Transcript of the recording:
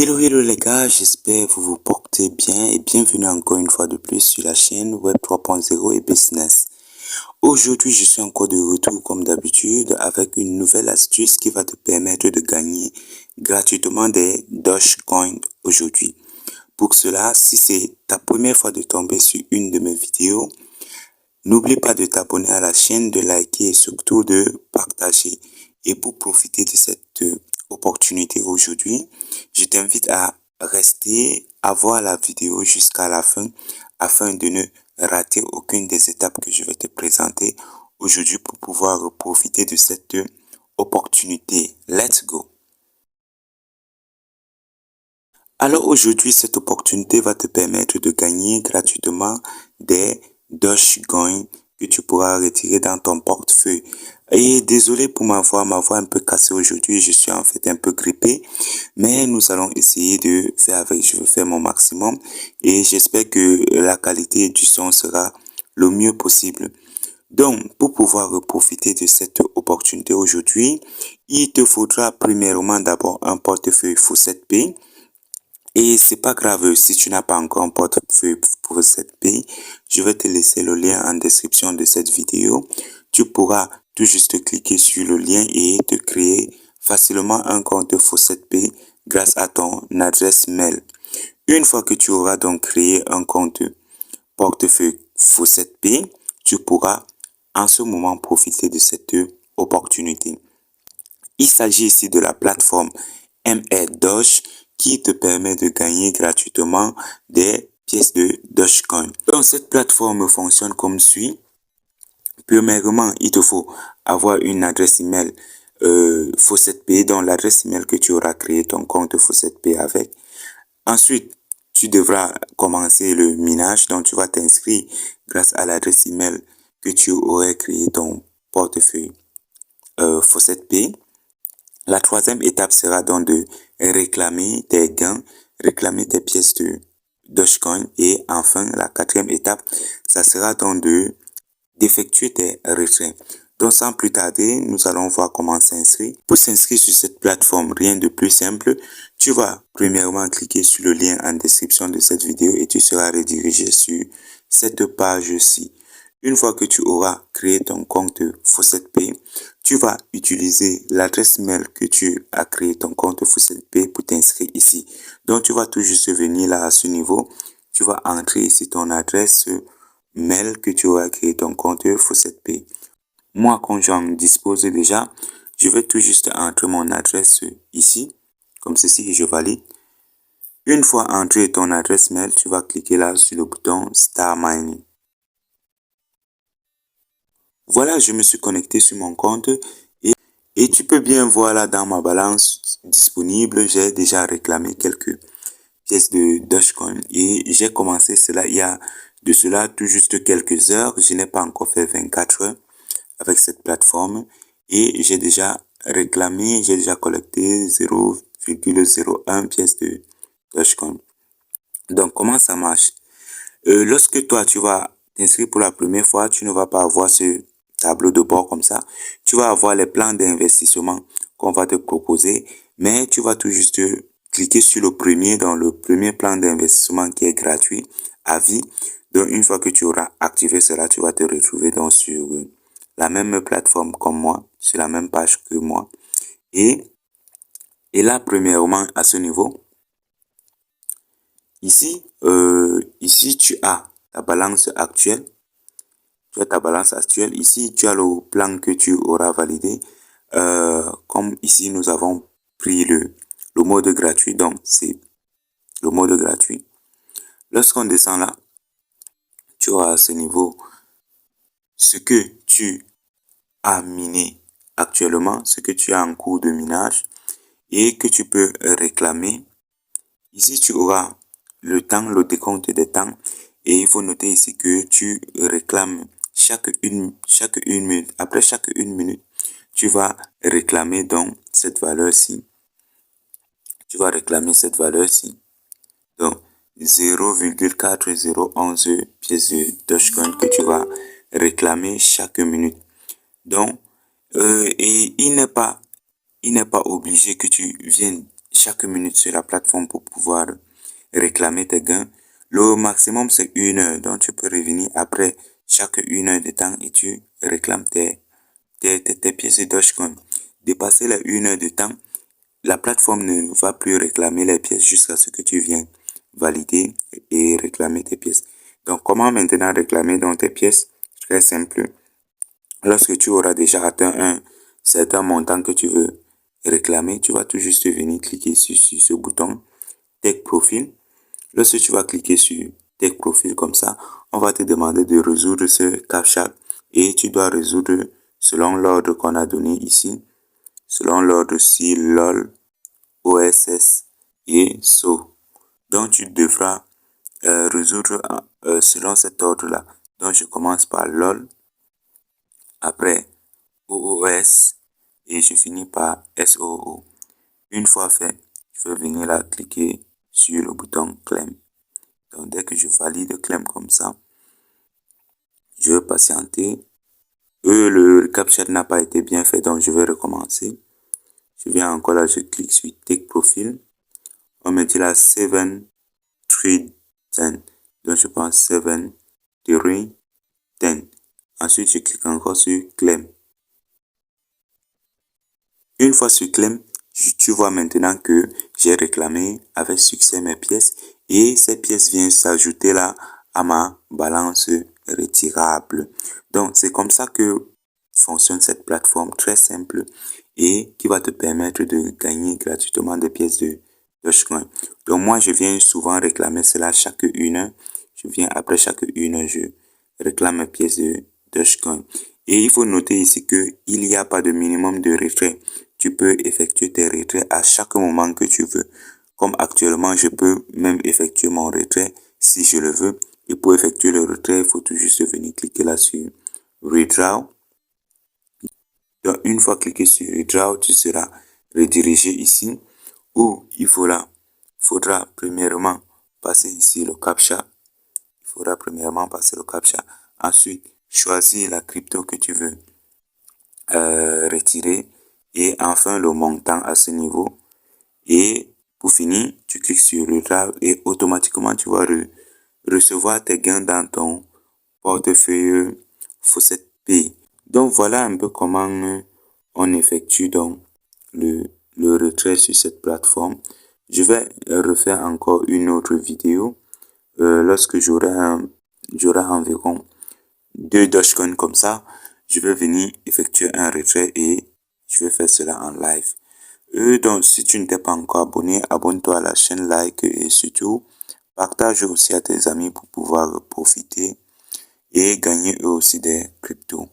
Hello les gars, j'espère que vous vous portez bien et bienvenue encore une fois de plus sur la chaîne Web 3.0 et Business. Aujourd'hui, je suis encore de retour comme d'habitude avec une nouvelle astuce qui va te permettre de gagner gratuitement des Dogecoin aujourd'hui. Pour cela, si c'est ta première fois de tomber sur une de mes vidéos, n'oublie pas de t'abonner à la chaîne, de liker et surtout de partager. Et pour profiter de cette opportunité aujourd'hui, je t'invite à rester, à voir la vidéo jusqu'à la fin afin de ne rater aucune des étapes que je vais te présenter aujourd'hui pour pouvoir profiter de cette opportunité. Let's go! Alors aujourd'hui, cette opportunité va te permettre de gagner gratuitement des Dogecoin que tu pourras retirer dans ton portefeuille. Et désolé pour ma voix un peu cassée aujourd'hui, je suis en fait un peu grippé, mais nous allons essayer de faire avec, je vais faire mon maximum et j'espère que la qualité du son sera le mieux possible. Donc, pour pouvoir profiter de cette opportunité aujourd'hui, il te faudra premièrement d'abord un portefeuille Fawcett Pay. Et c'est pas grave si tu n'as pas encore un portefeuille pour cette paye, je vais te laisser le lien en description de cette vidéo. Tu pourras tout juste cliquer sur le lien et te créer facilement un compte Fawcett Pay grâce à ton adresse mail. Une fois que tu auras donc créé un compte portefeuille Fawcett Pay, tu pourras en ce moment profiter de cette opportunité. Il s'agit ici de la plateforme MRDoge qui te permet de gagner gratuitement des pièces de Dogecoin. Donc cette plateforme fonctionne comme suit. Premièrement, il te faut avoir une adresse email Fawcett Pay, dans l'adresse email que tu auras créé ton compte Fawcett Pay avec. Ensuite, tu devras commencer le minage, donc tu vas t'inscrire grâce à l'adresse email que tu aurais créé ton portefeuille Fawcett Pay. La troisième étape sera donc de réclamer tes gains, réclamer tes pièces de Dogecoin. Et enfin, la quatrième étape, ça sera donc d'effectuer tes retraits. Donc sans plus tarder, nous allons voir comment s'inscrire. Pour s'inscrire sur cette plateforme, rien de plus simple. Tu vas premièrement cliquer sur le lien en description de cette vidéo et tu seras redirigé sur cette page-ci. Une fois que tu auras créé ton compte Fawcett Pay, tu vas utiliser l'adresse mail que tu as créé ton compte Fawcett Pay pour t'inscrire ici. Donc, tu vas tout juste venir là à ce niveau. Tu vas entrer ici ton adresse mail que tu auras créé ton compte Fawcett Pay. Moi, quand j'en dispose déjà, je vais tout juste entrer mon adresse ici, comme ceci, et je valide. Une fois entré ton adresse mail, tu vas cliquer là sur le bouton Start Mining. Voilà, je me suis connecté sur mon compte et tu peux bien voir là dans ma balance disponible, j'ai déjà réclamé quelques pièces de Dogecoin et j'ai commencé cela il y a de cela tout juste quelques heures. Je n'ai pas encore fait 24 heures avec cette plateforme et j'ai déjà réclamé, j'ai déjà collecté 0,01 pièce de Dogecoin. Donc, comment ça marche? Lorsque toi, tu vas t'inscrire pour la première fois, tu ne vas pas avoir ce tableau de bord comme ça. Tu vas avoir les plans d'investissement qu'on va te proposer, mais tu vas tout juste cliquer sur le premier, dans le premier plan d'investissement qui est gratuit à vie. Donc, une fois que tu auras activé cela, tu vas te retrouver donc sur la même plateforme comme moi, sur la même page que moi. Et là, premièrement, à ce niveau, ici, tu as ta balance actuelle. Tu as ta balance actuelle. Ici, tu as le plan que tu auras validé. Comme ici, nous avons pris le mode gratuit. Donc, c'est le mode gratuit. Lorsqu'on descend là, tu auras à ce niveau ce que tu as miné actuellement, ce que tu as en cours de minage et que tu peux réclamer. Ici, tu auras le temps, le décompte des temps. Et il faut noter ici que tu réclames chaque une minute. Après chaque une minute, tu vas réclamer donc cette valeur-ci. Tu vas réclamer cette valeur-ci. Donc, 0,4011 pièces de Dogecoin que tu vas réclamer chaque minute. Donc, et il n'est pas obligé que tu viennes chaque minute sur la plateforme pour pouvoir réclamer tes gains. Le maximum, c'est 1 heure. Donc, tu peux revenir après chaque 1 heure de temps et tu réclames tes pièces de Dogecoin. Dépasser les 1 heure de temps, la plateforme ne va plus réclamer les pièces jusqu'à ce que tu viennes valider et réclamer tes pièces. Donc, comment maintenant réclamer donc tes pièces? Très simple. Lorsque tu auras déjà atteint un certain montant que tu veux réclamer, tu vas tout juste venir cliquer sur ce bouton Take Profil. Lorsque tu vas cliquer sur Take Profil comme ça, on va te demander de résoudre ce CAPTCHA et tu dois résoudre selon l'ordre qu'on a donné ici, selon l'ordre si LOL, OSS et SO. Donc tu devras résoudre selon cet ordre-là. Donc je commence par LOL, après OOS et je finis par SOO. Une fois fait, je vais venir là cliquer sur le bouton Claim. Donc dès que je valide Claim comme ça, je vais patienter. Le CAPTCHA n'a pas été bien fait, donc je vais recommencer. Je viens encore là, je clique sur Take Profile. On me dit là 7, 3, 10. Donc je prends 7, 3, 10. Ensuite, je clique encore sur Claim. Une fois sur Claim, tu vois maintenant que j'ai réclamé avec succès mes pièces et ces pièces viennent s'ajouter là à ma balance retirable. Donc, c'est comme ça que fonctionne cette plateforme très simple et qui va te permettre de gagner gratuitement des pièces de Dogecoin. Donc, moi, je viens souvent réclamer cela chaque 1 heure. Je viens après chaque 1 heure, je réclame mes pièces de Dogecoin. Et il faut noter ici qu'il n'y a pas de minimum de retrait. Tu peux effectuer tes retraits à chaque moment que tu veux. Comme actuellement, je peux même effectuer mon retrait si je le veux. Et pour effectuer le retrait, il faut tout juste venir cliquer là sur Redraw. Donc, une fois cliqué sur Redraw, tu seras redirigé ici où il faudra premièrement passer ici le CAPTCHA. Il faudra premièrement passer le CAPTCHA. Ensuite, choisir la crypto que tu veux retirer et enfin le montant à ce niveau. Et pour finir, tu cliques sur Redraw et automatiquement tu vas recevoir tes gains dans ton portefeuille Faucet Pay. Donc voilà un peu comment on effectue donc le retrait sur cette plateforme. Je vais refaire encore une autre vidéo lorsque j'aurai environ 2 Dogecoin comme ça. Je vais venir effectuer un retrait et je vais faire cela en live. Donc, si tu ne t'es pas encore abonné, abonne-toi à la chaîne, like et surtout, partage aussi à tes amis pour pouvoir profiter et gagner eux aussi des cryptos.